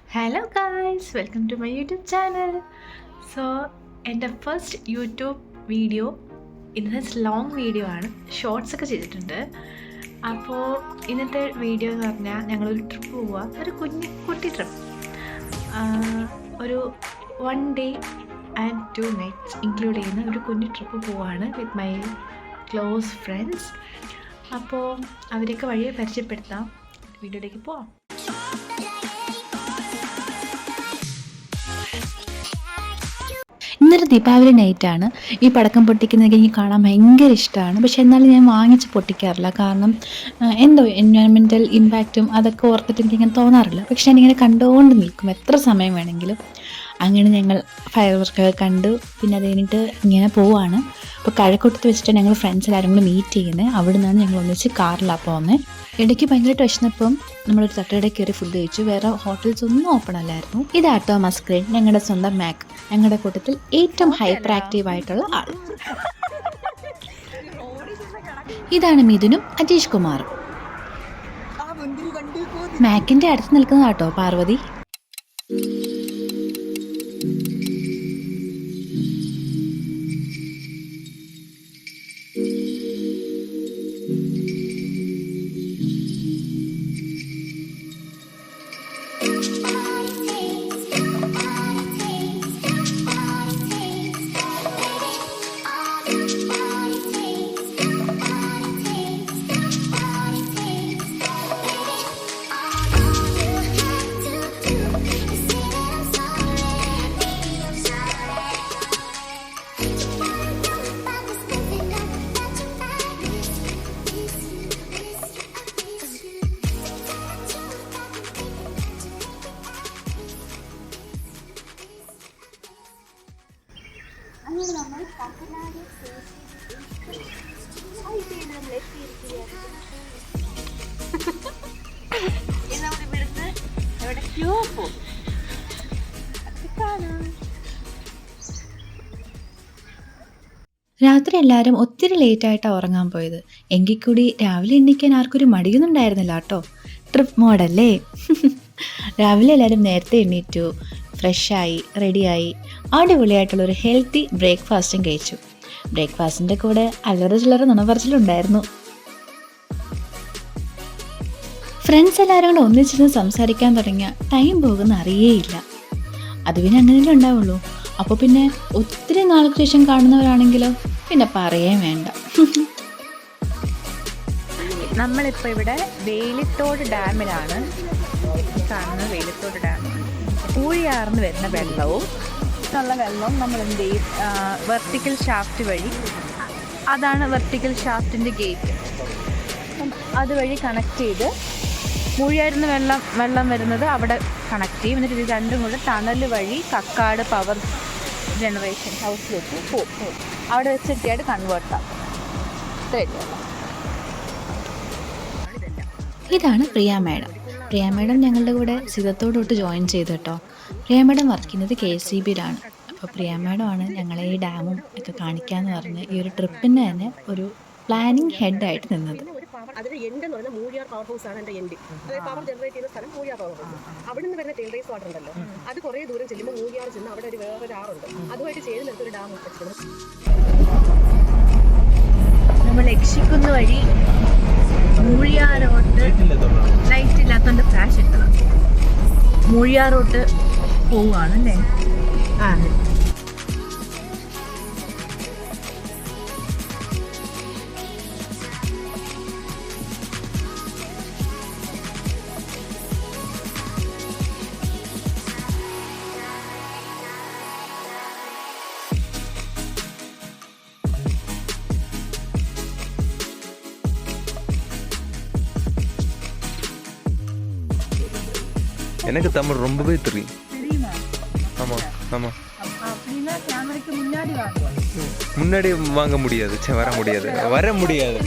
Hello guys, welcome to my YouTube channel. So, എൻ്റെ first YouTube video ഇന്നത്തെ long video ആണ്. Shorts ഒക്കെ ചെയ്തിട്ടുണ്ട്. അപ്പോൾ ഇന്നത്തെ വീഡിയോ എന്ന് പറഞ്ഞാൽ ഞങ്ങളൊരു ട്രിപ്പ് പോവുക, ഒരു കുട്ടി ട്രിപ്പ്, ഒരു 1 day and 2 nights ഇൻക്ലൂഡ് ചെയ്യുന്ന ഒരു കുഞ്ഞു ട്രിപ്പ് പോവാണ് വിത്ത് മൈ ക്ലോസ് ഫ്രണ്ട്സ്. അപ്പോൾ അവരെയൊക്കെ വഴിയെ പരിചയപ്പെടുത്താം. വീഡിയോയിലേക്ക് പോവാം. ഇന്നൊരു ദീപാവലി നൈറ്റാണ്. ഈ പടക്കം പൊട്ടിക്കുന്നതൊക്കെ എനിക്ക് കാണാൻ ഭയങ്കര ഇഷ്ടമാണ്. പക്ഷെ എന്നാലും ഞാൻ വാങ്ങിച്ച് പൊട്ടിക്കാറില്ല. കാരണം എന്തോ എൻവയോൺമെൻറ്റൽ ഇമ്പാക്റ്റും അതൊക്കെ ഓർത്തിട്ട് എനിക്കിങ്ങനെ തോന്നാറില്ല. പക്ഷെ ഞാനിങ്ങനെ കണ്ടുകൊണ്ട് നിൽക്കും എത്ര സമയം വേണമെങ്കിലും. അങ്ങനെ ഞങ്ങൾ ഫയർ വർക്കൊക്കെ കണ്ടു. പിന്നെ അത് കഴിഞ്ഞിട്ട് ഇങ്ങനെ പോവുകയാണ്. അപ്പോൾ കഴക്കൂട്ടത്ത് വെച്ചിട്ട് ഞങ്ങൾ ഫ്രണ്ട്സ് എല്ലാവരും കൂടി മീറ്റ് ചെയ്യുന്നത്. അവിടെ നിന്നാണ് ഞങ്ങൾ ഒന്നിച്ച് കാറിലാണ് പോകുന്നത്. ഇടയ്ക്ക് ഭയങ്കരമായിട്ട് വിശന്നപ്പം നമ്മളൊരു തട്ടുകടയിൽ കയറി ഫുഡ് കഴിച്ചു. വേറെ ഹോട്ടൽസ് ഒന്നും ഓപ്പൺ അല്ലായിരുന്നു. ഇതാട്ടോ മസ്ക്രീൻ, ഞങ്ങളുടെ സ്വന്തം മാക്, ഞങ്ങളുടെ കൂട്ടത്തിൽ ഏറ്റവും ഹൈപ്പർ ആക്റ്റീവ് ആയിട്ടുള്ള ആൾ. ഇതാണ് മിഥുനും അജീഷ് കുമാറും. മാക്കിന്റെ അടുത്ത് നിൽക്കുന്നതാട്ടോ പാർവതി. രാത്രി എല്ലാവരും ഒത്തിരി ലേറ്റായിട്ടാണ് ഉറങ്ങാൻ പോയത്. എങ്കിൽ കൂടി രാവിലെ എണ്ണിക്കാൻ ആർക്കൊരു മടിയൊന്നും ഉണ്ടായിരുന്നില്ല കേട്ടോ. ട്രിപ്പ് മോഡല്ലേ. രാവിലെ എല്ലാവരും നേരത്തെ എണ്ണീറ്റു, ഫ്രഷായി, റെഡിയായി, അടിപൊളിയായിട്ടുള്ളൊരു ഹെൽത്തി ബ്രേക്ക്ഫാസ്റ്റും കഴിച്ചു. ബ്രേക്ക്ഫാസ്റ്റിൻ്റെ കൂടെ അല്ലറ ചില്ലറ നുണപറച്ചിലുണ്ടായിരുന്നു. ഫ്രണ്ട്സ് എല്ലാവരും കൂടെ ഒന്നിച്ചിരുന്ന് സംസാരിക്കാൻ തുടങ്ങിയ ടൈം പോകുന്ന അറിയേയില്ല. അത് പിന്നെ അങ്ങനെയല്ലേ ഉണ്ടാവുള്ളൂ. അപ്പോൾ പിന്നെ ഒത്തിരി നാൾക്ക് ശേഷം കാണുന്നവരാണെങ്കിലോ പിന്നെ പറയേ വേണ്ട. നമ്മളിപ്പോൾ ഇവിടെ വേലിത്തോട് ഡാമിലാണ് കാണുന്നത്. വേലിത്തോട് ഡാമാണ്. ഊഴിയാർന്ന് വരുന്ന വെള്ളവും നമ്മൾ എന്ത് ചെയ്യും, വെർട്ടിക്കൽ ഷാഫ്റ്റ് വഴി, അതാണ് വെർട്ടിക്കൽ ഷാഫ്റ്റിൻ്റെ ഗേറ്റ്, അതുവഴി കണക്ട് ചെയ്ത് മൂഴിയായിരുന്ന വെള്ളം വരുന്നത് അവിടെ കണക്ട് ചെയ്യും. എന്നിട്ട് ഇത് രണ്ടും കൂടെ ടണൽ വഴി കക്കാട് പവർ ജനറേഷൻ ഹൗസിലേക്ക് പോകും. അവിടെ വെച്ചിട്ടായിട്ട് കൺവേർട്ടാകും. ഇതാണ് പ്രിയ മാഡം. പ്രിയ മാഡം ഞങ്ങളുടെ കൂടെ സിതത്തോടൊട്ട് ജോയിൻ ചെയ്തു കേട്ടോ. പ്രിയ മാഡം വർക്ക് ചെയ്യുന്നത് KCBയിലാണ്. അപ്പോൾ പ്രിയ മാഡമാണ് ഞങ്ങളെ ഈ ഡാമും ഒക്കെ കാണിക്കാമെന്ന് പറഞ്ഞ് ഈ ഒരു ട്രിപ്പിന് തന്നെ ഒരു പ്ലാനിങ് ഹെഡായിട്ട് നിന്നത്. അതിന്റെ എൻഡ് എന്ന് പറഞ്ഞാൽ മൂഴിയാർ പവർ ഹൗസ് ആണ് എന്റെ എൻഡ്. അതായത് പവർ ജനറേറ്റ് ചെയ്യുന്ന സ്ഥലം മൂഴിയാർ പവർ ഹൗസ്. അവിടെ നിന്ന് വരുന്ന ടേൽറേസ് വാട്ടർ ഉണ്ടല്ലോ, അത് കുറേ ദൂരം ചെല്ലുമ്പോൾ മൂഴിയാർ ചെന്ന് അവിടെ ഒരു വേറൊരു ആറുണ്ട്, അതുമായിട്ട് ചേരുന്നിടത്തൊരു ഡാം വെച്ചിട്ടുണ്ട്. നമ്മൾ ലക്ഷിക്കുന്ന വഴി മൂഴിയാറോട്ട് ലൈറ്റ് ഇല്ലാത്തതുകൊണ്ട് ഫ്ലാഷ് ഇട്ടത് മൂഴിയാറോട്ട് പോവുകയാണല്ലേ. எனக்கு தமிழ் ரொம்பவே தெரியும். ஆமாம் ஆமாம். முன்னாடி வாங்க முடியாது, வர முடியாது.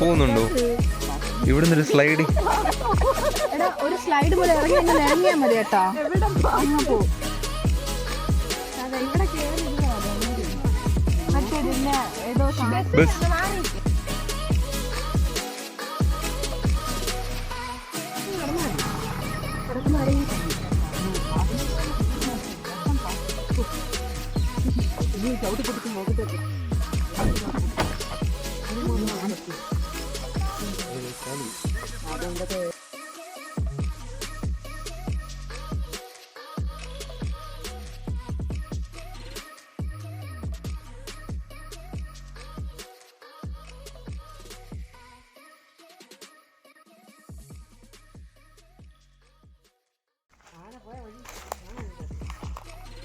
പോകുന്നുണ്ടോ? ഇവിടുന്ന് ഒരു സ്ലൈഡ് പോലെ ഇറങ്ങിയാൽ മതി കേട്ടോ. ബസ്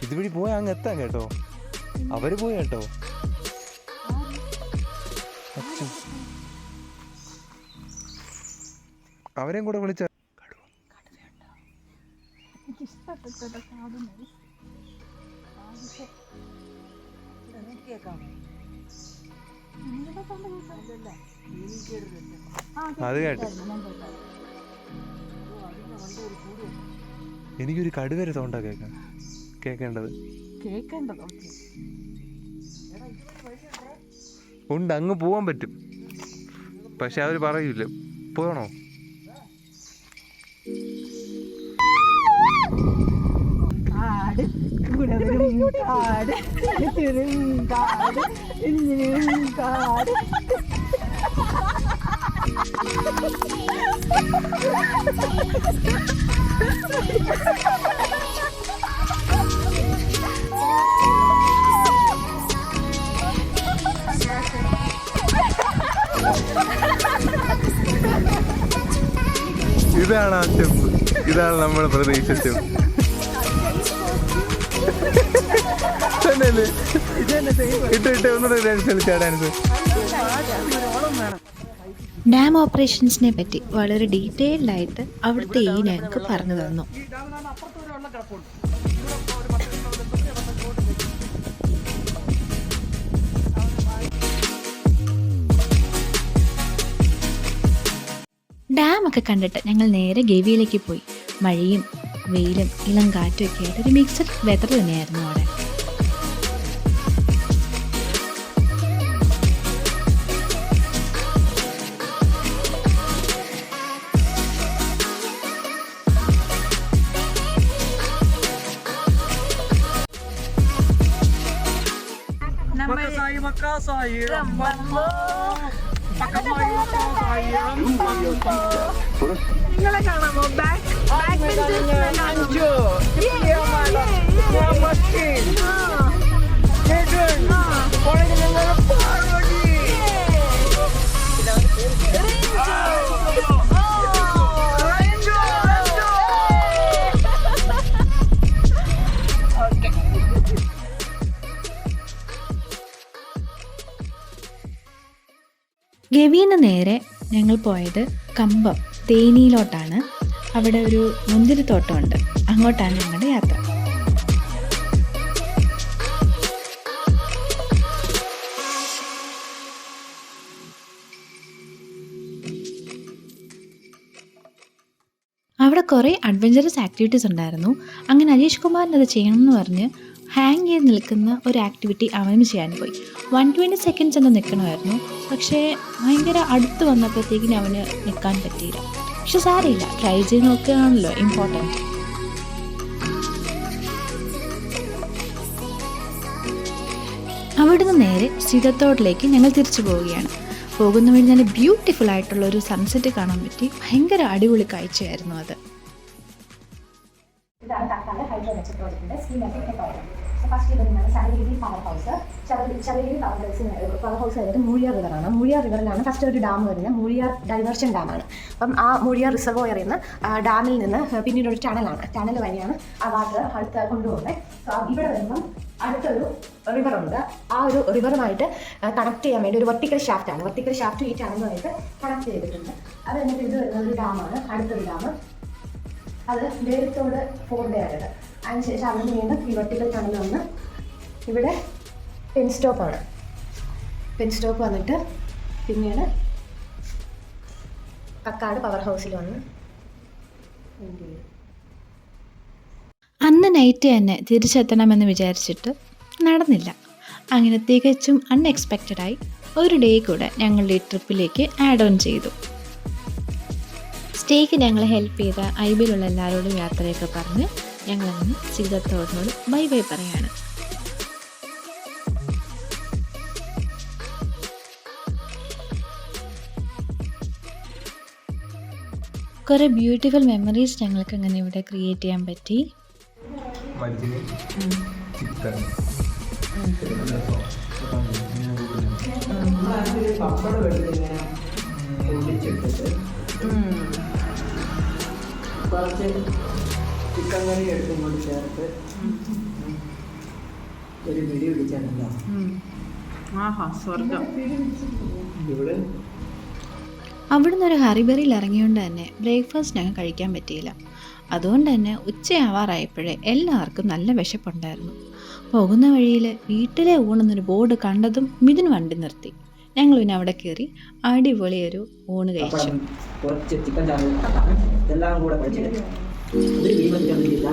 ഇതുവഴി പോയാൽ അങ്ങ് എത്താം കേട്ടോ. അവര് പോയി കേട്ടോ. അച്ഛൻ അവരെയും കൂടെ വിളിച്ച അത് കേട്ടോ. എനിക്കൊരു കടുവരെ സൗണ്ടാ കേക്കേണ്ടത്. ഉണ്ട്, അങ്ങ് പോവാൻ പറ്റും. പക്ഷെ അവര് പറയൂല. പോകണോ? ഇതാണ് ആ സ്റ്റെപ്പ്. ഇതാണ് നമ്മൾ പ്രതീക്ഷ സ്റ്റെപ്പ്. ഇട്ട് ഒന്നുകൂടെ ഡാൻസ്. ഡാം ഓപ്പറേഷൻസിനെ പറ്റി വളരെ ഡീറ്റെയിൽഡ് ആയിട്ട് അവിടുത്തെ ഈ ഞങ്ങൾക്ക് പറഞ്ഞു തന്നു. ഡാമൊക്കെ കണ്ടിട്ട് ഞങ്ങൾ നേരെ ഗവിയിലേക്ക് പോയി. മഴയും വെയിലും ഇളം കാറ്റും ഒക്കെ ആയിട്ട് ഒരു മിക്സഡ് വെതർ തന്നെയായിരുന്നു അവിടെ. നിങ്ങളെ കാണാമോ? ഗവിന്ന് നേരെ ഞങ്ങൾ പോയത് കമ്പം തേനിയിലോട്ടാണ്. അവിടെ ഒരു മുന്തിരിത്തോട്ടമുണ്ട്. അങ്ങോട്ടാണ് ഞങ്ങളുടെ യാത്ര. അവിടെ കുറേ അഡ്വഞ്ചറസ് ആക്ടിവിറ്റീസ് ഉണ്ടായിരുന്നു. അങ്ങനെ അജീഷ് കുമാറിന് അത് ചെയ്യണമെന്ന് പറഞ്ഞ് ഹാങ് ചെയ്ത് നിൽക്കുന്ന ഒരു ആക്ടിവിറ്റി അവനും ചെയ്യാൻ പോയി. 120 സെക്കൻഡ്സ് എന്ന് നിൽക്കണമായിരുന്നു. പക്ഷേ ഭയങ്കര അടുത്ത് വന്നപ്പോഴത്തേക്കിന് അവന് നിൽക്കാൻ പറ്റിയില്ല. പക്ഷെ സാരമില്ല, ട്രൈ ചെയ്ത് നോക്കുകയാണല്ലോ ഇമ്പോർട്ടൻറ്റ്. അവിടുന്ന് നേരെ സിതത്തോട്ടിലേക്ക് ഞങ്ങൾ തിരിച്ചു പോവുകയാണ്. പോകുന്ന വഴി നല്ല ബ്യൂട്ടിഫുൾ ആയിട്ടുള്ള ഒരു സൺസെറ്റ് കാണാൻ പറ്റി. ഭയങ്കര അടിപൊളി കാഴ്ചയായിരുന്നു അത്. ഇതാണ് തൽക്കാലം ഹൈഡ്രോ ഇലക്ട്രിക് പ്രോജക്റ്റിന്റെ സ്കീം എഫക്റ്റ്. ഫസ്റ്റ് ഇതാണ് Sabarigiri power house. Sabarigiri power house വരുന്നത് മൂഴിയാർ റിവറാണ്. മൂഴിയാർ റിവറിലാണ് ഫസ്റ്റ് ഒരു ഡാം വരുന്നത്. മൂഴിയാർ ഡൈവേർഷൻ ഡാമാണ്. അപ്പം ആ മൂഴിയാർ റിസർവോയറിൽ നിന്ന് ഡാമിൽ നിന്ന് പിന്നീട് ഒരു ടണലാണ്. ടണൽ വഴിയാണ് ആ വാട്ടർ അടുത്ത് കൊണ്ടുപോകുന്നത്. ഇവിടെ വരുമ്പം അടുത്തൊരു റിവറുണ്ട്. ആ ഒരു റിവറുമായിട്ട് കണക്ട് ചെയ്യാൻ വേണ്ടി ഒരു വെർട്ടിക്കൽ ഷാഫ്റ്റാണ്. വെർട്ടിക്കൽ ഷാഫ്റ്റ് ഈ ടണലുമായിട്ട് കണക്ട് ചെയ്തിട്ടുണ്ട്. അത് എന്നിട്ട് ഇത് വരുന്ന ഒരു ഡാമാണ്. അടുത്തൊരു ഡാം അത് ദേവത്തോട് ഫോർഡയായിട്ട്. അതിനുശേഷം അവിടെ നിന്ന് വീണ്ടും ഈ വെർട്ടിക്കൽ ടണൽ വന്ന് ഇവിടെ പെൻ സ്റ്റോപ്പാണ്. പെൻ സ്റ്റോപ്പ് വന്നിട്ട് പിന്നീട് കക്കാട് പവർ ഹൗസിൽ വന്ന് എൻഡ് ചെയ്യും. അന്ന് നൈറ്റ് തന്നെ തിരിച്ചെത്തണമെന്ന് വിചാരിച്ചിട്ട് നടന്നില്ല. അങ്ങനെ തികച്ചും അൺഎക്സ്പെക്റ്റഡായി ഒരു ഡേ കൂടെ ഞങ്ങളുടെ ഈ ട്രിപ്പിലേക്ക് ആഡ് ഓൺ ചെയ്തു. സ്റ്റേക്ക് ഞങ്ങളെ ഹെൽപ്പ് ചെയ്ത ഐബിലുള്ള എല്ലാവരോടും യാത്രയൊക്കെ പറഞ്ഞ് ഞങ്ങളങ്ങനെ സീതത്തോടിനോട് ബൈ ബൈ പറയാണ്. കുറേ ബ്യൂട്ടിഫുൾ മെമ്മറീസ് ഞങ്ങൾക്ക് അങ്ങനെ ഇവിടെ ക്രിയേറ്റ് ചെയ്യാൻ പറ്റി. കുറച്ച് ചിക്കൻ കറി എടുത്തും കൊണ്ട് ചേർത്ത് ഒരു പിടി പിടിച്ചാണല്ലോ. ഇവിടെ അവിടുന്ന് ഒരു ഹറിബറിയിൽ ഇറങ്ങിയോണ്ട് തന്നെ ബ്രേക്ക്ഫാസ്റ്റ് ഞങ്ങൾക്ക് കഴിക്കാൻ പറ്റിയില്ല. അതുകൊണ്ട് തന്നെ ഉച്ചയാവാറായപ്പോഴേ എല്ലാവർക്കും നല്ല വിശപ്പുണ്ടായിരുന്നു. പോകുന്ന വഴിയിൽ വീട്ടിലെ ഊണെന്നൊരു ബോർഡ് കണ്ടതും മിഥുൻ വണ്ടി നിർത്തി. ഞങ്ങൾ പിന്നെ അവിടെ കയറി അടിപൊളിയൊരു ഊണ് കഴിച്ചു. കുറച്ച് ചിക്കൻ ചാറ് എല്ലാം കൂടെ കഴിച്ചിട്ട് ഒരു മീൻ വെച്ചിട്ടില്ല.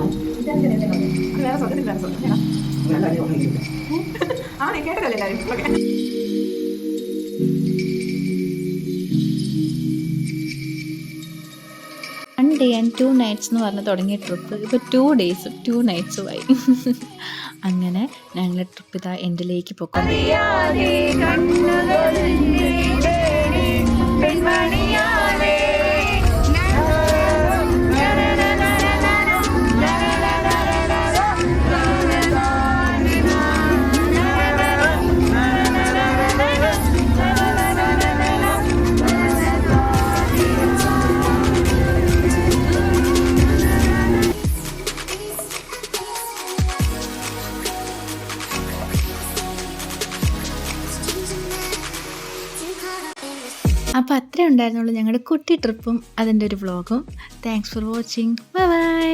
വൺ ഡേ ആൻഡ് 2 nights എന്ന് പറഞ്ഞ് തുടങ്ങിയ ട്രിപ്പ് ഇപ്പോൾ 2 days 2 nights ആയി. അങ്ങനെ ഞങ്ങൾ ട്രിപ്പ് ഇതാ എൻഡിലേക്ക് അപ്പോൾ അത്രേ ഉണ്ടായിരുന്നുള്ളൂ ഞങ്ങളുടെ കുട്ടി ട്രിപ്പും അതിൻ്റെ ഒരു വ്ളോഗും. Thanks for watching. Bye by.